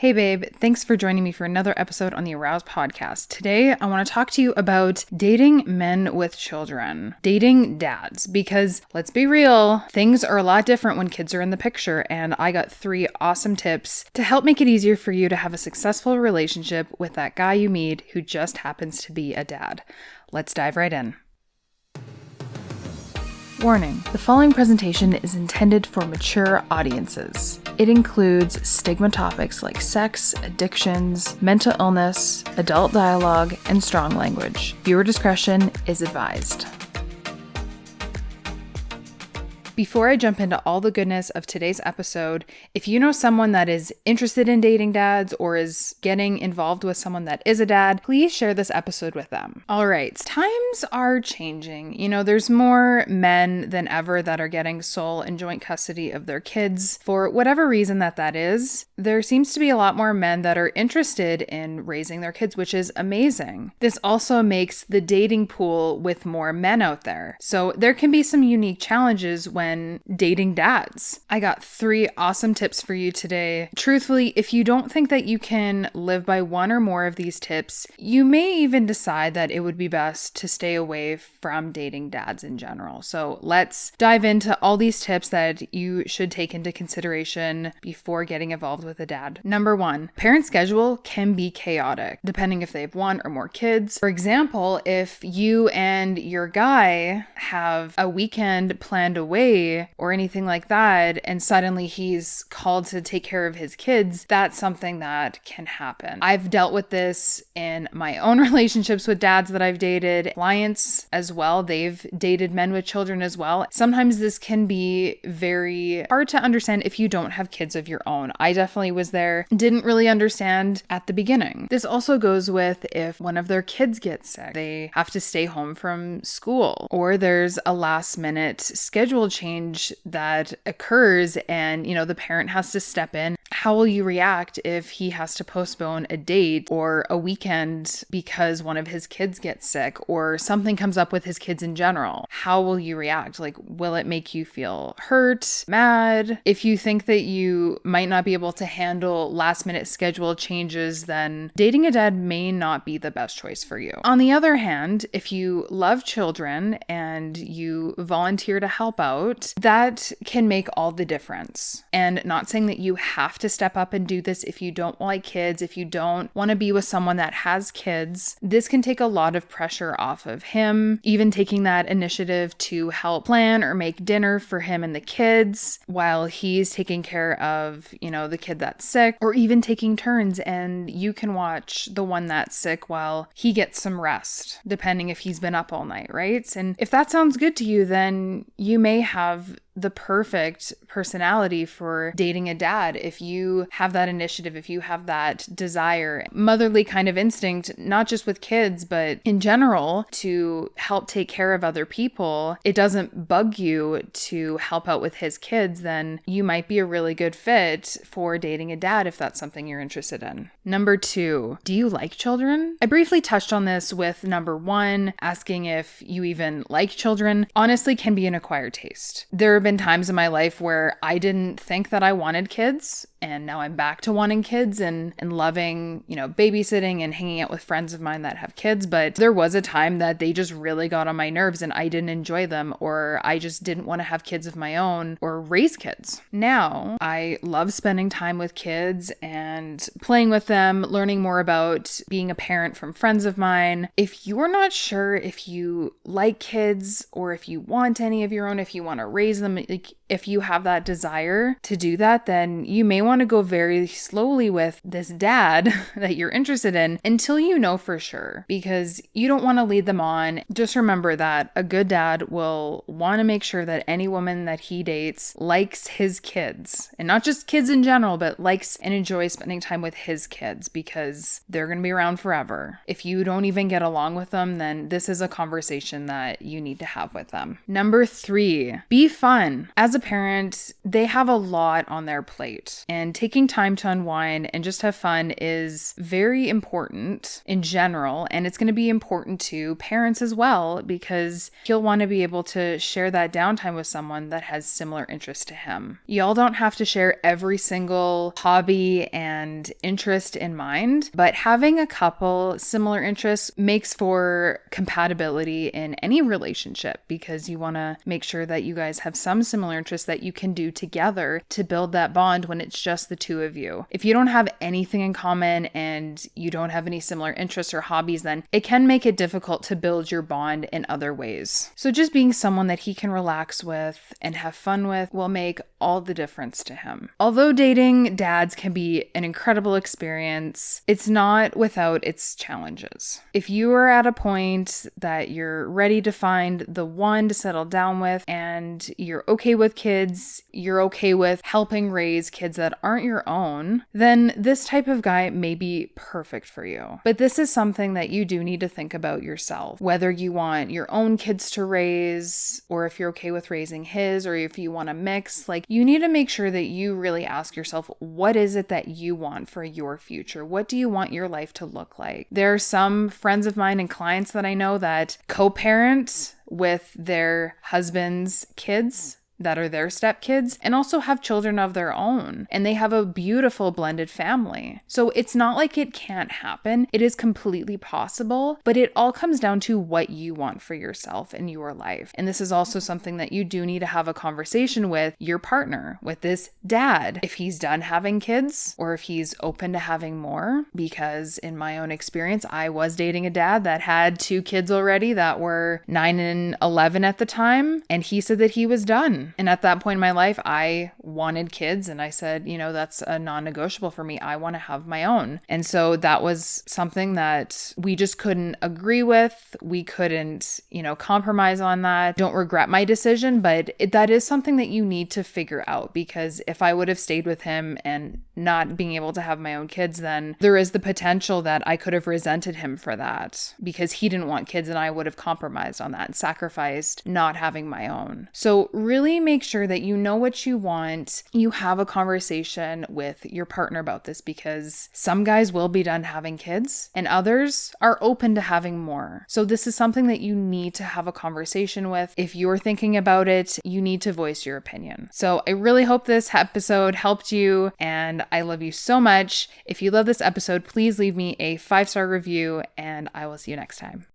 Hey babe, thanks for joining me for another episode on the Arouse podcast. Today, I want to talk to you about dating men with children, dating dads, because let's be real, things are a lot different when kids are in the picture, and I got 3 awesome tips to help make it easier for you to have a successful relationship with that guy you meet who just happens to be a dad. Let's dive right in. Warning, the following presentation is intended for mature audiences. It includes stigma topics like sex, addictions, mental illness, adult dialogue, and strong language. Viewer discretion is advised. Before I jump into all the goodness of today's episode, if you know someone that is interested in dating dads or is getting involved with someone that is a dad, please share this episode with them. All right, times are changing. There's more men than ever that are getting sole and joint custody of their kids. For whatever reason that is, there seems to be a lot more men that are interested in raising their kids, which is amazing. This also makes the dating pool with more men out there. So there can be some unique challenges when dating dads. I got 3 awesome tips for you today. Truthfully, if you don't think that you can live by one or more of these tips, you may even decide that it would be best to stay away from dating dads in general. So let's dive into all these tips that you should take into consideration before getting involved with a dad. Number 1, parent schedule can be chaotic, depending if they have 1 or more kids. For example, if you and your guy have a weekend planned away or anything like that, and suddenly he's called to take care of his kids, that's something that can happen. I've dealt with this in my own relationships with dads that I've dated, clients as well. They've dated men with children as well. Sometimes this can be very hard to understand if you don't have kids of your own. I definitely was there, didn't really understand at the beginning. This also goes with if one of their kids gets sick, they have to stay home from school, or there's a last minute schedule change that occurs and, the parent has to step in. How will you react if he has to postpone a date or a weekend because one of his kids gets sick or something comes up with his kids in general? How will you react? Will it make you feel hurt, mad? If you think that you might not be able to handle last minute schedule changes, then dating a dad may not be the best choice for you. On the other hand, if you love children and you volunteer to help out, that can make all the difference. And not saying that you have to step up and do this if you don't like kids, if you don't want to be with someone that has kids. This can take a lot of pressure off of him, even taking that initiative to help plan or make dinner for him and the kids while he's taking care of, the kid that's sick, or even taking turns and you can watch the one that's sick while he gets some rest, depending if he's been up all night, right? And if that sounds good to you, then you may have the perfect personality for dating a dad. If you have that initiative, if you have that desire, motherly kind of instinct, not just with kids, but in general, to help take care of other people, it doesn't bug you to help out with his kids, then you might be a really good fit for dating a dad if that's something you're interested in. Number 2, do you like children? I briefly touched on this with number 1, asking if you even like children. Honestly, can be an acquired taste. There have been times in my life where I didn't think that I wanted kids, and now I'm back to wanting kids and loving, babysitting and hanging out with friends of mine that have kids. But there was a time that they just really got on my nerves and I didn't enjoy them, or I just didn't want to have kids of my own or raise kids. Now I love spending time with kids and playing with them, learning more about being a parent from friends of mine. If you're not sure if you like kids or if you want any of your own, if you want to raise them, if you have that desire to do that, then you may want to go very slowly with this dad that you're interested in until you know for sure, because you don't want to lead them on. Just remember that a good dad will want to make sure that any woman that he dates likes his kids, and not just kids in general, but likes and enjoys spending time with his kids, because they're going to be around forever. If you don't even get along with them, then this is a conversation that you need to have with them. Number 3, be fun. As a parent, they have a lot on their plate, and taking time to unwind and just have fun is very important in general. And it's going to be important to parents as well, because he'll want to be able to share that downtime with someone that has similar interests to him. Y'all don't have to share every single hobby and interest in mind, but having a couple similar interests makes for compatibility in any relationship, because you want to make sure that you guys have some similar interests that you can do together to build that bond when it's just the two of you. If you don't have anything in common and you don't have any similar interests or hobbies, then it can make it difficult to build your bond in other ways. So just being someone that he can relax with and have fun with will make all the difference to him. Although dating dads can be an incredible experience, it's not without its challenges. If you are at a point that you're ready to find the one to settle down with, and you're okay with kids, you're okay with helping raise kids that aren't your own, then this type of guy may be perfect for you. But this is something that you do need to think about yourself. Whether you want your own kids to raise, or if you're okay with raising his, or if you want to mix, you need to make sure that you really ask yourself, what is it that you want for your future? What do you want your life to look like? There are some friends of mine and clients that I know that co-parent with their husband's kids that are their stepkids, and also have children of their own, and they have a beautiful blended family. So it's not like it can't happen. It is completely possible, but it all comes down to what you want for yourself in your life. And this is also something that you do need to have a conversation with your partner, with this dad, if he's done having kids or if he's open to having more. Because in my own experience, I was dating a dad that had 2 kids already that were 9 and 11 at the time, and he said that he was done. And at that point in my life, I wanted kids, and I said, that's a non-negotiable for me. I want to have my own. And so that was something that we just couldn't agree with. We couldn't, compromise on that. Don't regret my decision, but that is something that you need to figure out, because if I would have stayed with him and not being able to have my own kids, then there is the potential that I could have resented him for that, because he didn't want kids and I would have compromised on that and sacrificed not having my own. So really make sure that you know what you want. You have a conversation with your partner about this, because some guys will be done having kids and others are open to having more. So this is something that you need to have a conversation with. If you're thinking about it, you need to voice your opinion. So I really hope this episode helped you, and I love you so much. If you love this episode, please leave me a 5-star review, and I will see you next time.